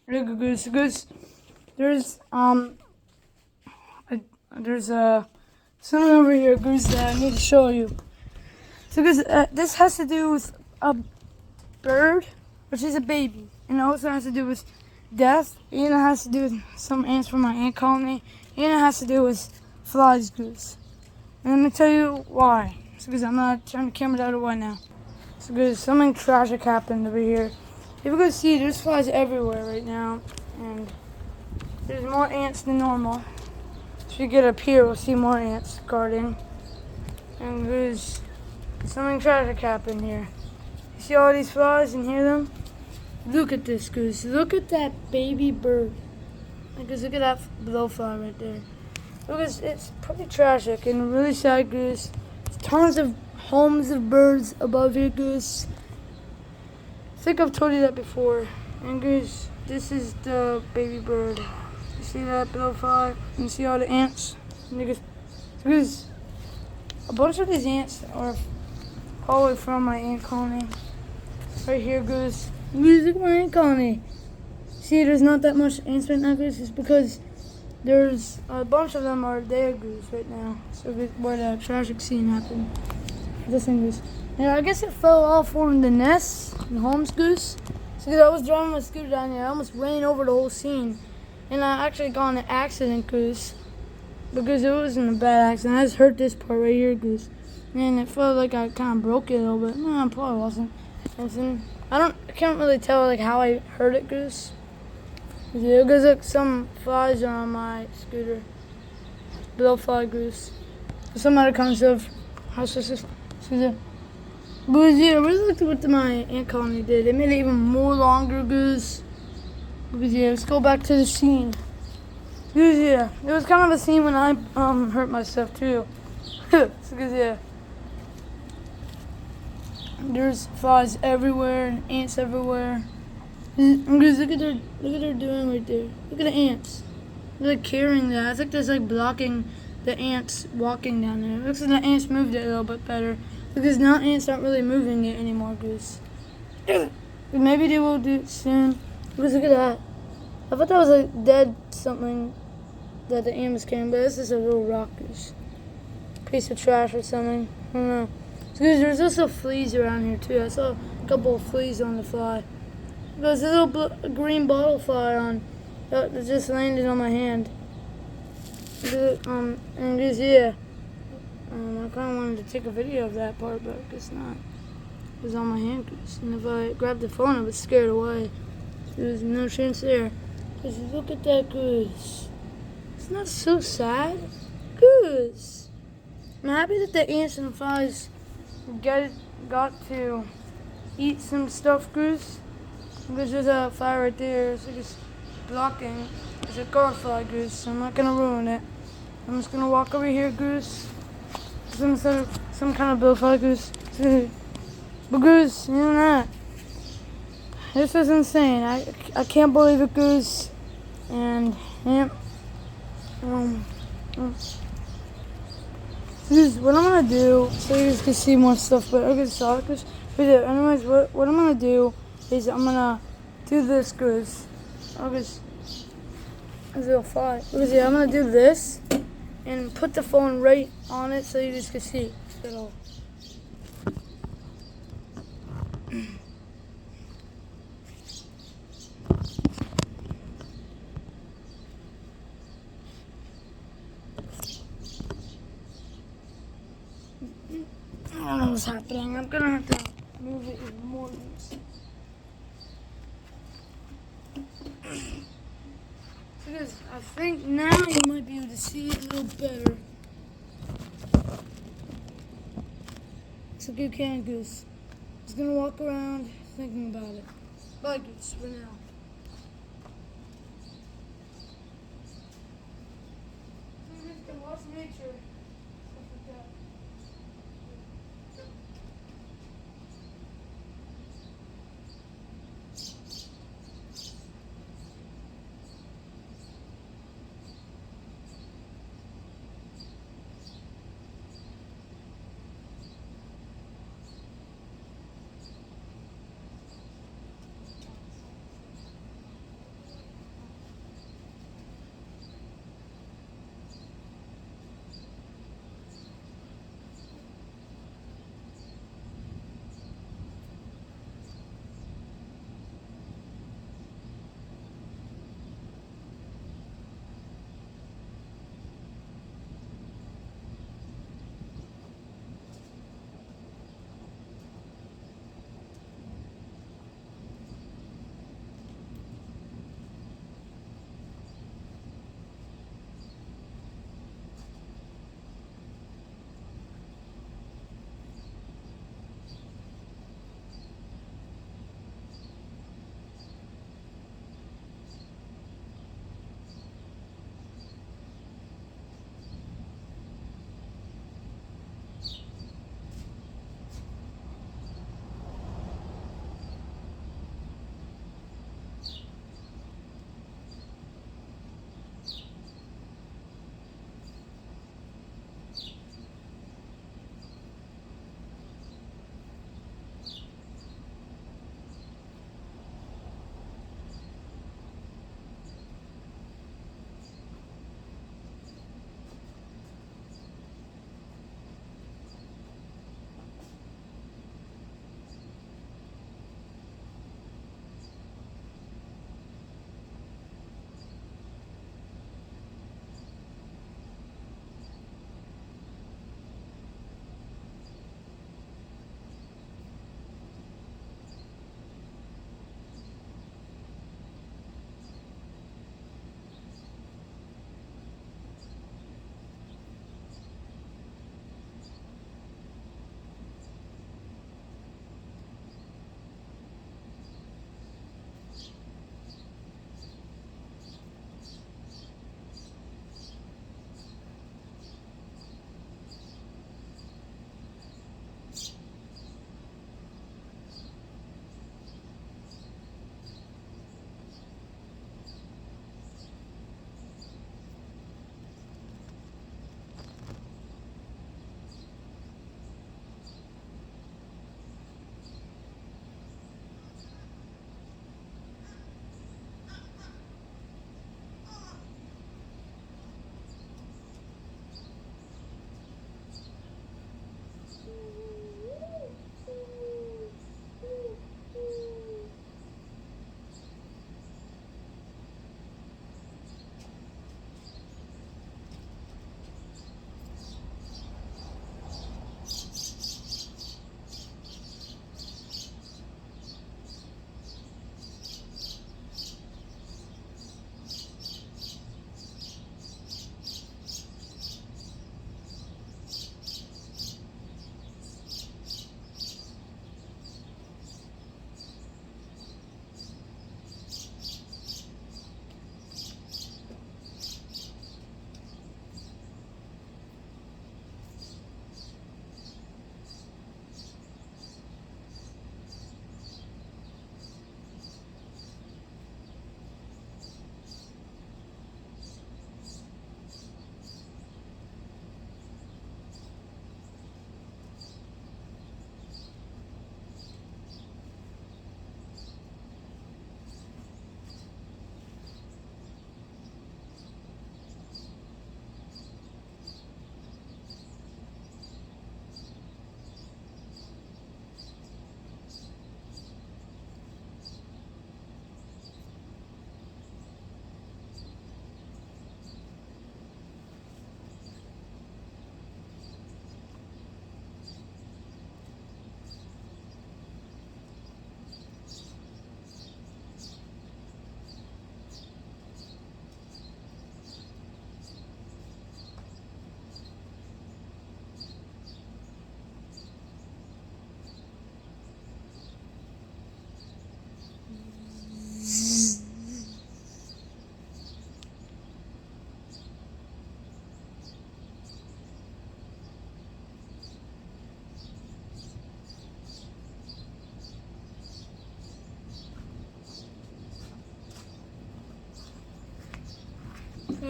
Look at Goose. There's there's something over here, Goose, that I need to show you. So Goose, this has to do with a bird, which is a baby, and it also has to do with death, and it has to do with some ants from my ant colony, and it has to do with flies, Goose. And let me tell you why. So Goose, I'm gonna turn the camera the other way now. So Goose, something tragic happened over here. If you go see, there's flies everywhere right now, and there's more ants than normal. If you get up here, we'll see more ants guarding. And there's something tragic happened here. You see all these flies and hear them? Look at this, Goose. Look at that baby bird. Goose, look at that blowfly right there. Look, it's pretty tragic and really sad, Goose. There's tons of homes of birds above here, Goose. I think I've told you that before. And Goose, this is the baby bird. You see that blowfly? You see all the ants? And Goose, a bunch of these ants are probably from my ant colony. Right here, Goose. Goose, look at my ant colony. See, there's not that much ants right now, Goose. It's because there's a bunch of them are there, Goose, right now. So where the tragic scene happened. This thing, Goose. Yeah, I guess it fell off one of the nests and homes, Goose. So I was driving my scooter down there. I almost ran over the whole scene. And I actually got in an accident, Goose. Because it wasn't a bad accident. I just hurt this part right here, Goose. And it felt like I kind of broke it a little bit. No, it probably wasn't. I can't really tell like how I hurt it, Goose. Yeah, because look, some flies are on my scooter. Blowfly, Goose. Some other kinds of houses. But yeah, I really liked what my ant colony did. They made it even more longer, Goose. But yeah, let's go back to the scene. Goose, yeah, it was kind of a scene when I hurt myself too. So, yeah, there's flies everywhere and ants everywhere. Goose, look at they're doing right there. Look at the ants. They're like carrying that. I think that's like blocking the ants walking down there. It looks like the ants moved it a little bit better. Because now ants aren't really moving it anymore, Goose. Maybe they will do it soon. Goose, look at that. I thought that was a dead something that the ant was carrying, but this is a little rock, Goose. Piece of trash or something. I don't know. So, Goose, there's also fleas around here too. I saw a couple of fleas on the fly. There's a little green bottle fly on that just landed on my hand. And Goose, yeah. I kind of wanted to take a video of that part, but I guess not. It was on my hand, Goose. And if I grabbed the phone, I was scared away. There was no chance there. Goose, look at that, Goose. It's not so sad. Goose. I'm happy that the ants and flies got to eat some stuff, Goose. Because there's a fly right there. It's just blocking. It's a guard fly, Goose. So I'm not going to ruin it. I'm just going to walk over here, Goose. Some kind of blowfly, Goose. But Goose, you know that. This is insane. I can't believe it, Goose. And yeah. Goose, what I'm gonna do, so you guys can see more stuff, but I can saw Goose. But yeah, anyways, what I'm gonna do is I'm gonna do this, Goose. Goose, there's a little fly. Goose, yeah, I'm gonna do this and put the phone right on it so you guys can see it all. I don't know what's happening. I'm gonna have to move it even more. Because I think now you might be able to see it a little better. It's a good can, Goose. Just gonna walk around thinking about it. Bye, Goose, for now. You guys can watch nature.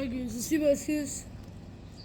goose. Let's see what goose.